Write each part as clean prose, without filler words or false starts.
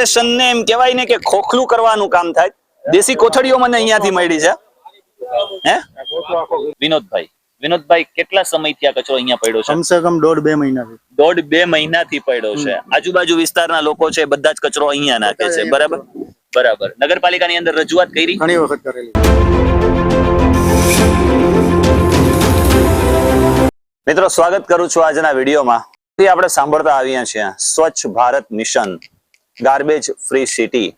Generation ને એમ કહેવાય ને કે ખોખલું કરવાનું કામ થાય. દેશી કોથળીઓ મને અહીંયાથી મળી છે. હે વિનોદભાઈ કેટલા સમયથી આ કચરો અહીંયા પડ્યો છે? કમસે કમ 1.5-2 મહિનાથી. 1.5-2 મહિનાથી પડ્યો છે. આજુબાજુ વિસ્તારના લોકો છે બધા જ કચરો અહીંયા નાખે છે. બરાબર બરાબર. નગરપાલિકાની અંદર રજૂઆત કરી? ઘણી વખત કરેલી. મિત્રો સ્વાગત કરું છું આજના વિડીયોમાં. આપણે સાંભળતા આવ્યા છીએ Swachh Bharat mission, garbage free city.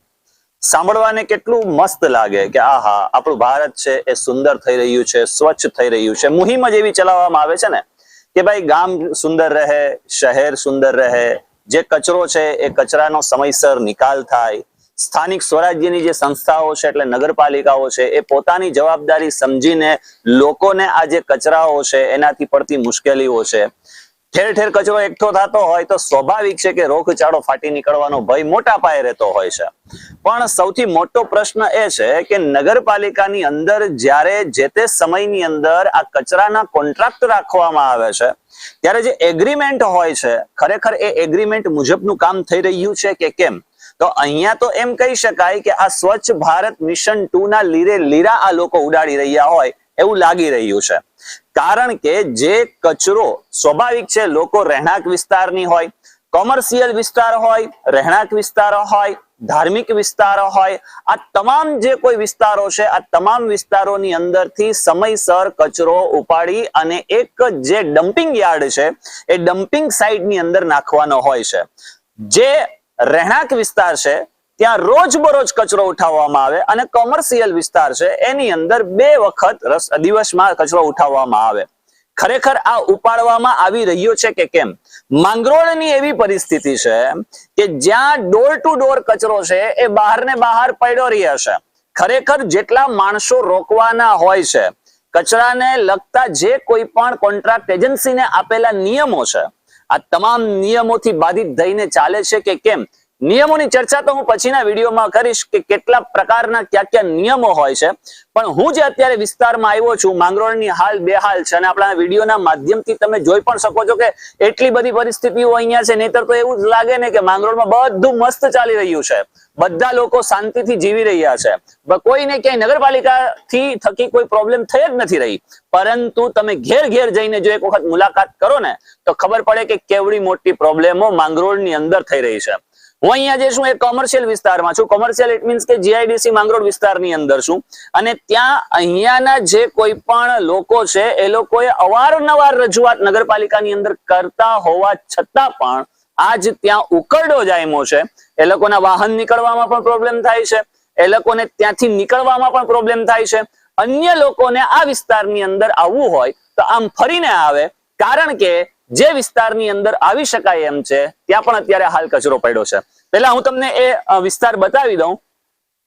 સાંભળવાને કેટલું મસ્ત લાગે કે આહા આપણું ભારત છે એ સુંદર થઈ રહ્યું છે, સ્વચ્છ થઈ રહ્યું છે. મુહિમ જ એવી ચલાવવામાં આવે છે ને કે ભાઈ ગામ સુંદર રહે, શહેર સુંદર રહે, જે કચરો છે એ કચરાનો સમયસર નિકાલ થાય. સ્થાનિક સ્વરાજ્યની જે સંસ્થાઓ છે એટલે નગરપાલિકાઓ છે એ પોતાની જવાબદારી સમજીને લોકોને આ જે કચરાઓ છે એનાથી પડતી મુશ્કેલીઓ છે, ઠેર ઠેર કચરો એકઠો થતો હોય તો સ્વાભાવિક છે કે રોગચાળો ફાટી નીકળવાનો ભય મોટા પાયે રહેતો હોય છે. પણ સૌથી મોટો પ્રશ્ન એ છે કે નગરપાલિકાની અંદર જ્યારે જે તે સમયની અંદર આ કચરાના કોન્ટ્રાક્ટ રાખવામાં આવે છે ત્યારે જે એગ્રીમેન્ટ હોય છે ખરેખર એ એગ્રીમેન્ટ મુજબનું કામ થઈ રહ્યું છે કે કેમ? તો અહીંયા તો એમ કહી શકાય કે આ સ્વચ્છ ભારત મિશન 2 ના લીરે લીરા આ લોકો ઉડાડી રહ્યા હોય એવું લાગી રહ્યું છે. કારણ કે જે કચરો સ્વાભાવિક છે લોકો રહેણાંક વિસ્તારની હોય, કોમર્શિયલ વિસ્તાર હોય, રહેણાંક વિસ્તારો હોય, ધાર્મિક વિસ્તારો હોય, આ તમામ જે કોઈ વિસ્તારો છે આ તમામ વિસ્તારોની અંદરથી સમયસર કચરો ઉપાડી અને એક જે ડમ્પિંગ યાર્ડ છે એ ડમ્પિંગ સાઇટની અંદર નાખવાનો હોય છે. જે રહેણાંક વિસ્તાર છે ત્યાં રોજબરોજ કચરો ઉઠાવવામાં આવે અને કોમર્શિયલ વિસ્તાર છે એની અંદર 2 વખત દિવસમાં કચરો ઉઠાવવામાં આવે. ખરેખર આ ઉપાડવામાં આવી રહ્યો છે કે કેમ? માંગરોળની એવી પરિસ્થિતિ છે કે જ્યાં ડોર ટુ ડોર કચરો છે એ બહાર ને બહાર પડ્યો રહ્યા છે. ખરેખર જેટલા માણસો રોકવાના હોય છે, કચરાને લગતા જે કોઈ પણ કોન્ટ્રાક્ટ એજન્સીને આપેલા નિયમો છે આ તમામ નિયમોથી બાધિત થઈને ચાલે છે કે કેમ? નિયમોની ચર્ચા તો હું પછીના વિડીયોમાં કરીશ કે કેટલા પ્રકારના કયા નિયમો હોય છે. પણ હું જે અત્યારે વિસ્તારમાં આવ્યો છું, માંગરોળની હાલ બેહાલ છે અને આપણા વિડીયોના માધ્યમથી તમે જોઈ પણ શકો છો કે એટલી બધી પરિસ્થિતિઓ અહીંયા છે. નહીતર તો એવું જ લાગે ને કે માંગરોળમાં બધું મસ્ત ચાલી રહ્યું છે, બધા લોકો શાંતિથી જીવી રહ્યા છે, કોઈને ક્યાંય નગરપાલિકાથી થકી કોઈ પ્રોબ્લેમ થઈ જ નથી રહી. પરંતુ તમે ઘેર ઘેર જઈને જો એક વખત મુલાકાત કરો ને તો ખબર પડે કે કેવડી મોટી પ્રોબ્લેમો માંગરોળની અંદર થઈ રહી છે. હું અહીંયા જે છું એ કોમર્શિયલ વિસ્તારમાં છું. કોમર્શિયલ ઇટ મીન્સ કે જીઆઈડીસી માંગરોળ વિસ્તારની અંદર છું અને ત્યાં અહીંયાના જે કોઈ પણ લોકો છે એ લોકોએ અવારનવાર રજૂઆત નગરપાલિકાની અંદર કરતા હોવા છતાં પણ આજ ત્યાં ઉકરડો જામ્યો છે. એ લોકોના વાહન નીકળવામાં પણ પ્રોબ્લેમ થાય છે, એ લોકોને ત્યાંથી નીકળવામાં પણ પ્રોબ્લેમ થાય છે. અન્ય લોકોને આ વિસ્તારની અંદર આવવું હોય તો આમ ફરીને આવે, કારણ કે જે વિસ્તારની અંદર આવી શકાય એમ છે ત્યાં પણ અત્યારે હાલ કચરો પડ્યો છે. પહેલા હું તમને એ વિસ્તાર બતાવી દઉં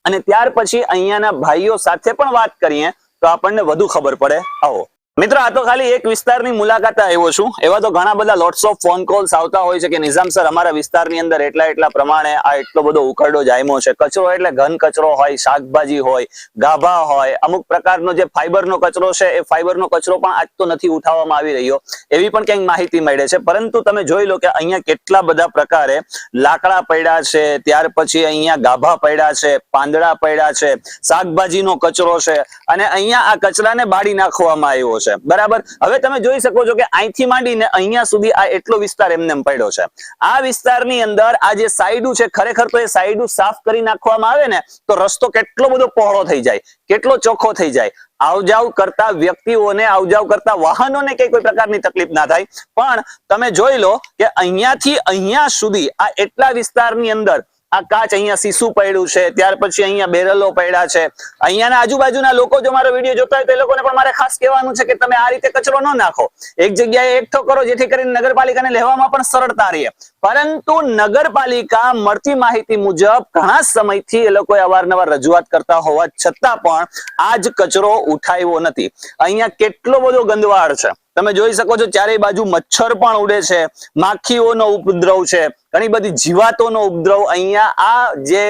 અને ત્યાર પછી અહીંયાના ભાઈઓ સાથે પણ વાત કરીએ તો આપણને વધુ ખબર પડે. આવો મિત્રો, આ તો ખાલી એક વિસ્તારની મુલાકાતે આવ્યો છું. એવા તો ઘણા બધા લોટ્સ ઓફ ફોન કોલ્સ આવતા હોય છે કે નિઝામ સર અમારા વિસ્તારની અંદર એટલા પ્રમાણે આ એટલો બધો ઉકરડો જામ્યો છે. કચરો એટલે ઘન કચરો હોય, શાકભાજી હોય, ગાભા હોય, અમુક પ્રકારનો જે ફાઈબરનો કચરો છે એ ફાઈબરનો કચરો પણ આજ તો નથી ઉઠાવવામાં આવી રહ્યો એવી પણ ક્યાંક માહિતી મળે છે. પરંતુ તમે જોઈ લો કે અહીંયા કેટલા બધા પ્રકારે લાકડા પડ્યા છે, ત્યાર પછી અહીંયા ગાભા પડ્યા છે, પાંદડા પડ્યા છે, શાકભાજીનો કચરો છે અને અહીંયા આ કચરાને બાળી નાખવામાં આવ્યો છે. બરાબર. હવે તમે જોઈ શકો છો કે અહીંથી માંડીને અહીંયા સુધી આ એટલો વિસ્તાર એમને પડ્યો છે. આ વિસ્તારની અંદર આ જે સાઈડું છે ખરેખર તો એ સાઈડું સાફ કરી નાખવામાં આવે ને તો રસ્તો કેટલો બધો પહોળો થઈ જાય, કેટલો ચોખ્ખો થઈ જાય. આવજાવ કરતા વ્યક્તિઓને, આવજાવ કરતા વાહનોને કોઈ પ્રકારની તકલીફ ના થાય. પણ તમે જોઈ લો કે અહીંયાથી અહીંયા સુધી આ એટલા વિસ્તારની અંદર આ કાચ અહીંયા સીસુ પડ્યું છે, ત્યાર પછી અહીંયા બેરલો પડ્યા છે. અહીંયાના આજુબાજુના લોકો જો મારો વિડીયો જોતા હોય તો એ લોકોને પણ મારે ખાસ કહેવાનું છે કે તમે આ રીતે કચરો ન નાખો, એક જગ્યાએ એકઠો કરો જેથી કરીને નગરપાલિકાને લેવામાં પણ સરળતા રહે. પરંતુ નગરપાલિકા મળતી માહિતી મુજબ ઘણા સમયથી એ લોકોએ અવારનવાર રજૂઆત કરતા હોવા છતાં પણ આજ કચરો ઉઠાવ્યો નથી. અહીંયા કેટલો બધો ગંદવાડ છે, તમે જોઈ શકો છો. ચારે બાજુ મચ્છર પણ ઉડે છે, માખીઓનો ઉપદ્રવ છે, ઘણી બધી જીવાતોનો ઉપદ્રવ અહીંયા આ જે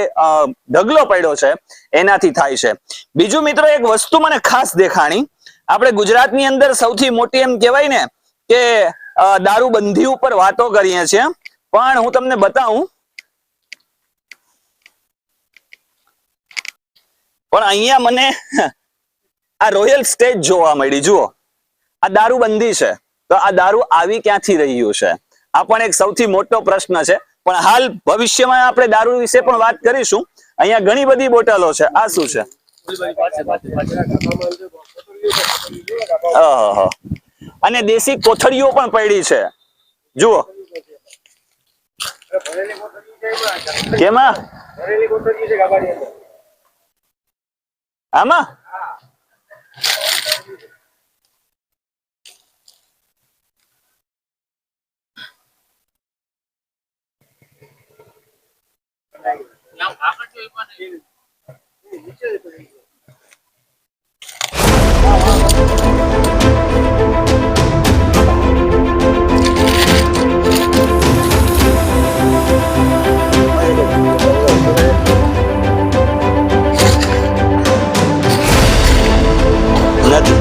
ઢગલો પડ્યો છે એનાથી થાય છે. બીજું મિત્રો એક વસ્તુ મને ખાસ દેખાણી, આપણે ગુજરાતની અંદર સૌથી મોટી એમ કહેવાય ને કે દારૂબંધી ઉપર વાતો કરીએ છીએ, પણ હું તમને બતાવું પણ અહીંયા મને આ રોયલ સ્ટેજ જોવા મળી. જુઓ, આ દારૂબંધી છે, તો આ દારૂ આવી ક્યાંથી રહ્યું છે? આ પણ એક સૌથી મોટો પ્રશ્ન છે. પણ હાલ ભવિષ્યમાં આપણે દારૂ વિશે પણ વાત કરીશું. અહીંયા ઘણી બધી બોટલો છે. આ શું છે? અને દેશી કોથળીઓ પણ પડી છે. જુઓ, કેમાં આમાં નથી.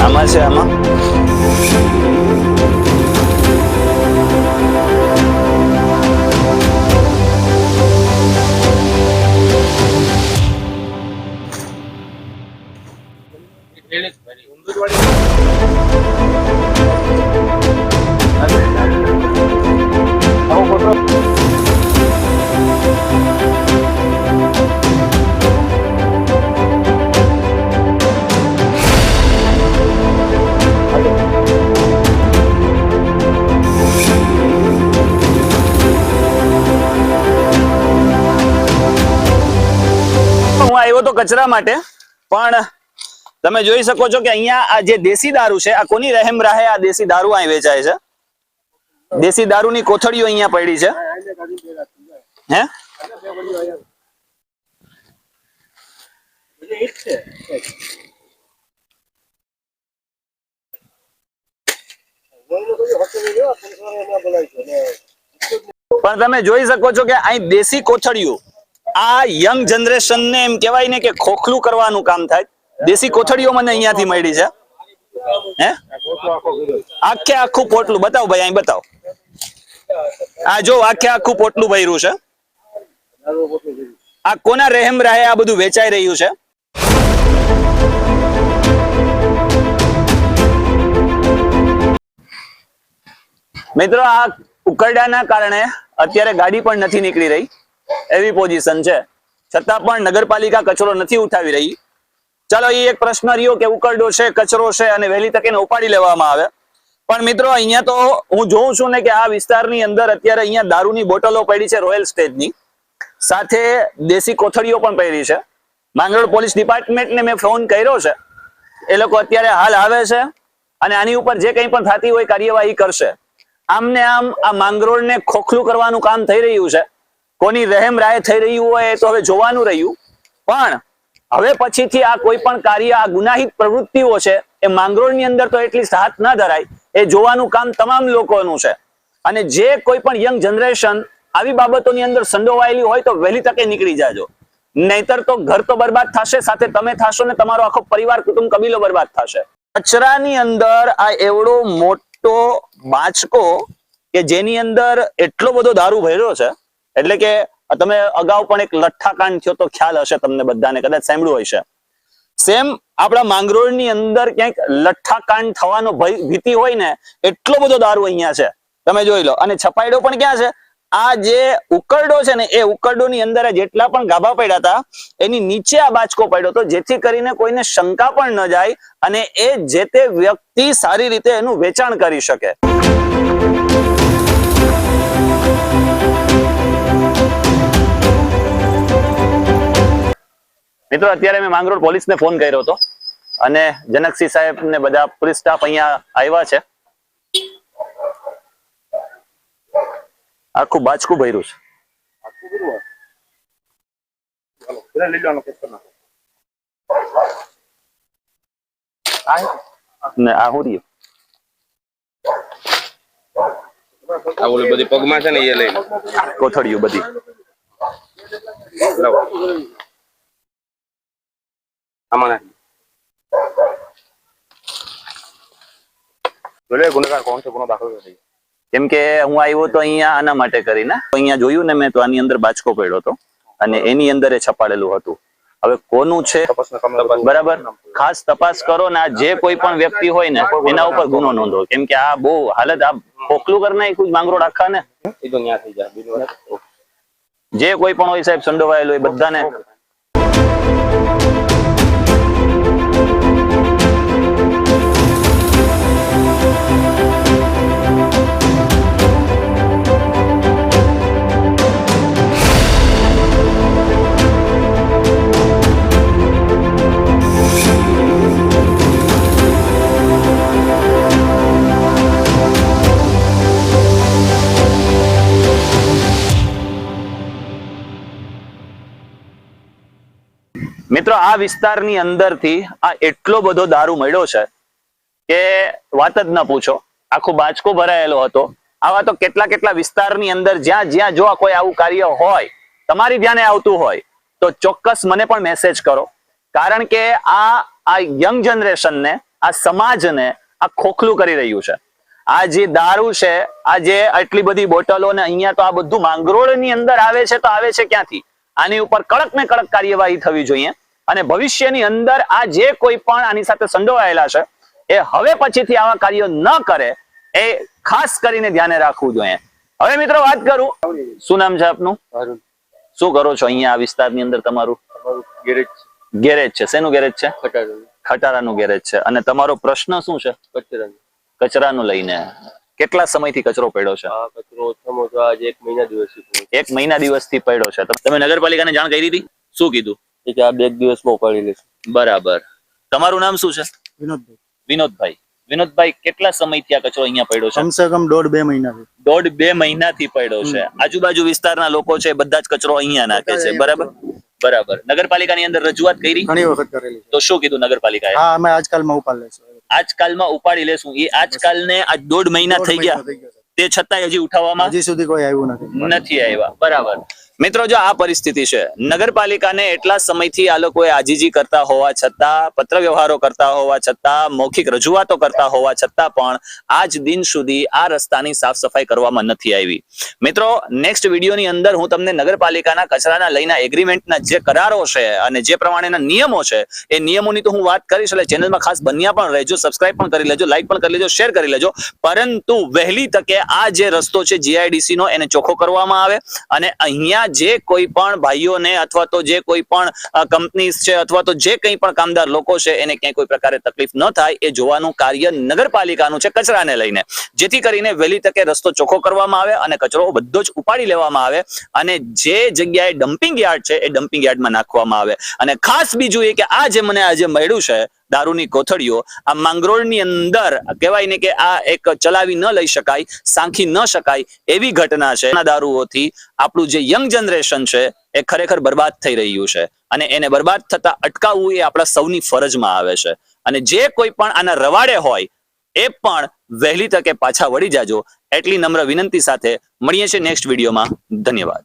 આમાં છે. આમાં હું આવ્યો તો કચરા માટે, પણ તમે જોઈ શકો છો કે અહીંયા આ જે દેશી દારૂ છે, આ કોની રહેમ રાહે આ દેશી દારૂ અહીં વેચાય છે? દેશી દારૂની કોથળીઓ અહીંયા પડી છે. હે, પણ તમે જોઈ શકો છો કે અહીં દેશી કોથળીઓ, આ યંગ જનરેશન ને એમ કહેવાય ને કે ખોખલું કરવાનું કામ થાય. દેશી કોથળીઓ મને અહીંયાથી મળી છે. હે, આખે આખું પોટલું બતાવો ભાઈ, અહીં બતાવો. આ જો આખે આખું પોટલું ભર્યું છે. આ કોના રહેમ રાહે આ બધું વેચાઈ રહ્યું છે? મિત્રો, આ ઉકરડાના કારણે અત્યારે ગાડી પણ નથી નીકળી રહી એવી પોઝિશન છે. છતાં પણ નગરપાલિકા કચરો નથી ઉઠાવી રહી. ચાલો, એ એક પ્રશ્ન રહ્યો કે ઉકરડો છે, કચરો છે અને વહેલી તકે ઉપાડી લેવામાં આવે. પણ મિત્રો, અહીંયા તો હું જોઉં છું ને કે આ વિસ્તારની અંદર અત્યારે અહીંયા દારૂની બોટલો પડી છે રોયલ સ્ટેજની, સાથે દેશી કોથળીઓ પણ પડી છે. માંગરોળ પોલીસ ડિપાર્ટમેન્ટને મેં ફોન કર્યો છે. એ લોકો અત્યારે હાલ આવે છે અને આની ઉપર જે કંઈ પણ થતી હોય કાર્યવાહી કરશે. આમને આમ આ માંગરોળને ખોખલું કરવાનું કામ થઈ રહ્યું છે. કોની રહેમ રાહે થઈ રહ્યું હોય તો હવે જોવાનું રહ્યું. પણ હવે પછીથી આ કોઈ પણ કાર્ય, આ ગુનાહિત પ્રવૃત્તિઓ છે, એ માંગરોળની અંદર તો એટલીસ્ટ હાથ ના ધરાય, એ જોવાનું કામ તમામ લોકોનું છે. અને જે કોઈ પણ યંગ જનરેશન આવી બાબતોની અંદર સંડોવાયેલી હોય તો વહેલી તકે નીકળી જાજો, નહીતર તો ઘર તો બરબાદ થશે, સાથે તમે થશો ને તમારો આખો પરિવાર, કુટુંબ, કબીલો બરબાદ થશે. કચરાની અંદર આ એવડો મોટો બાચકો કે જેની અંદર એટલો બધો દારૂ ભર્યો છે, એટલે કે તમે અગાઉ પણ એક લઠ્ઠાકાંડ થયો તો ખ્યાલ હશે તમને બધાને, કદાચ સાંભળ્યું હશે. સેમ આપણા માંગરોળની અંદર ક્યાંક લઠ્ઠાકાંડ થવાનો ભીતિ હોય ને, એટલો બધો દારૂ અહીંયા છે, તમે જોઈ લો. અને છપાયડો પણ ક્યાં છે? આ જે ઉકરડો છે ને, એ ઉકરડોની અંદર જેટલા પણ ગાભા પડ્યા હતા એની નીચે આ બાચકો પડ્યો હતો, જેથી કરીને કોઈને શંકા પણ ન જાય અને એ જે તે વ્યક્તિ સારી રીતે એનું વેચાણ કરી શકે. મિત્રો, અત્યારે મેં માંગરોળ પોલીસને ફોન કર્યો હતો અને જનકસિંહ સાહેબ ને બધા પોલીસ સ્ટાફ અહીંયા આવ્યા છે. આખું બાચકું ભર્યું છે. ને આ હું રહ્યું આ ઓલી બધી પગમાં છે ને, એ લઈ કોથળીઓ બધી. ગુનેગાર કોણ છે, ગુનો દાખલ થઈ? કેમ કે હું આવ્યો તો અહીંયા આના માટે કરીને, અહીંયા જોયું ને મેં તો આની અંદર બાચકો પડ્યો હતો અને એની અંદર એ છપાડેલું હતું. હવે કોનું છે તપાસના કામમાં બરાબર ખાસ તપાસ કરો ને આ જે કોઈ પણ વ્યક્તિ હોય ને એના ઉપર ગુનો નોંધો, કેમ કે આ બહુ હાલત આ ખોખલું કરી નાખ્યું માંગરોળ આખા ને. એ તો ન્યા થઈ જાય બીજું વાત. જે કોઈ પણ હોય સાહેબ સંડોવાયેલો એ બધાને મિત્રો આ વિસ્તારની અંદરથી આ એટલો બધો દારૂ મળ્યો છે કે વાત જ ન પૂછો. આખો બાચકો ભરાયેલો હતો. આવા તો કેટલા વિસ્તારની અંદર જ્યાં જો કોઈ આવું કાર્ય હોય, તમારી ધ્યાને આવતું હોય તો ચોક્કસ મને પણ મેસેજ કરો, કારણ કે આ યંગ જનરેશનને, આ સમાજને આ ખોખલું કરી રહ્યું છે. આ જે દારૂ છે, આ જે આટલી બધી બોટલો ને અહીંયા તો આ બધું માંગરોળની અંદર આવે છે, તો આવે છે ક્યાંથી? આની ઉપર કડક ને કડક કાર્યવાહી થવી જોઈએ અને ભવિષ્યની અંદર આ જે કોઈ પણ આની સાથે સંડોવાયેલા છે એ હવે પછીથી આવા કાર્યો ન કરે એ ખાસ કરીને ધ્યાને રાખવું જોઈએ. હવે મિત્રો વાત કરું, શું નામ છે આપનું? શું કરો છો અહીંયા આ વિસ્તારની અંદર? તમારું ગેરેજ છે. શેનું ગેરેજ છે? ખટારાનું ગેરેજ છે. અને તમારો પ્રશ્ન શું છે? કચરાનું લઈને. કેટલા સમયથી કચરો પડ્યો છે? એક મહિના દિવસથી પડ્યો છે. તમે નગરપાલિકાને જાણ કરી હતી? શું કીધું? કે આ 2 દિવસમાં ઉપાડી લેશું. બરાબર. તમારું નામ શું છે? વિનોદભાઈ. વિનોદભાઈ, કેટલા સમયથી આ કચરો અહીંયા પડ્યો છે? કમસે કમ 1.5-2 મહિનાથી. 1.5-2 મહિનાથી પડ્યો છે. આજુબાજુ વિસ્તારના લોકો છે બધા જ કચરો અહીંયા નાખે છે. બરાબર. નગરપાલિકાની અંદર રજૂઆત કરી? ઘણી વખત કરેલી. તો શું કીધું નગરપાલિકાએ? હા, અમે આજકાલમાં ઉપાડી લેશું. આજકાલમાં ઉપાડી લેશું. એ આજકાલને આજ 1.5 મહિના થઈ ગયા, તે છતાંય હજી ઉઠાવવામાં હજી સુધી કોઈ આવ્યું નથી આવ્યા. બરાબર. મિત્રો, જો આ પરિસ્થિતિ છે, નગરપાલિકાને એટલા સમયથી આ લોકોએ આજીજી કરતા હોવા છતાં, પત્ર વ્યવહારો કરતા હોવા છતાં, મૌખિક રજૂઆતો કરતા હોવા છતાં પણ આજ દિન સુધી આ રસ્તાની સાફ સફાઈ કરવામાં નથી આવી. મિત્રો, નેક્સ્ટ વિડીયોની અંદર હું તમને નગરપાલિકાના કચરાના લઈને એગ્રીમેન્ટના જે કરારો છે અને જે પ્રમાણેના નિયમો છે એ નિયમોની તો હું વાત કરીશ, એટલે ચેનલમાં ખાસ બન્યા પણ રહેજો, સબસ્ક્રાઇબ પણ કરી લેજો, લાઈક પણ કરી લેજો, શેર કરી લેજો. પરંતુ વહેલી તકે આ જે રસ્તો છે GIDC નો એને ચોખ્ખો કરવામાં આવે અને અહીંયા જે કોઈ પણ ભાઈઓને અથવા તો જે કોઈ પણ કંપનીઝ છે અથવા તો જે કંઈ પણ કામદાર લોકો છે એને ક્યાંય કોઈ પ્રકારે તકલીફ ન થાય એ જોવાનું કાર્ય નગરપાલિકાનું છે કચરાને લઈને, જેથી કરીને વહેલી તકે રસ્તો ચોખ્ખો કરવામાં આવે અને કચરો બધો જ ઉપાડી લેવામાં આવે અને જે જગ્યાએ ડમ્પિંગ યાર્ડ છે એ ડમ્પિંગ યાર્ડમાં નાખવામાં આવે. અને ખાસ બીજું એ કે આ જે મને આજે મળ્યું છે દારૂની કોથળીઓ, આ માંગરોળની અંદર કહેવાય ને કે આ એક ચલાવી ન લઈ શકાય, સાંખી ન શકાય એવી ઘટના છે. દારૂઓથી આપણું જે યંગ જનરેશન છે એ ખરેખર બરબાદ થઈ રહ્યું છે અને એને બરબાદ થતા અટકાવવું એ આપણા સૌની ફરજમાં આવે છે. અને જે કોઈ પણ આના રવાડે હોય એ પણ વહેલી તકે પાછા વળી જાજો, એટલી નમ્ર વિનંતી સાથે મળીએ છીએ નેક્સ્ટ વિડીયોમાં. ધન્યવાદ.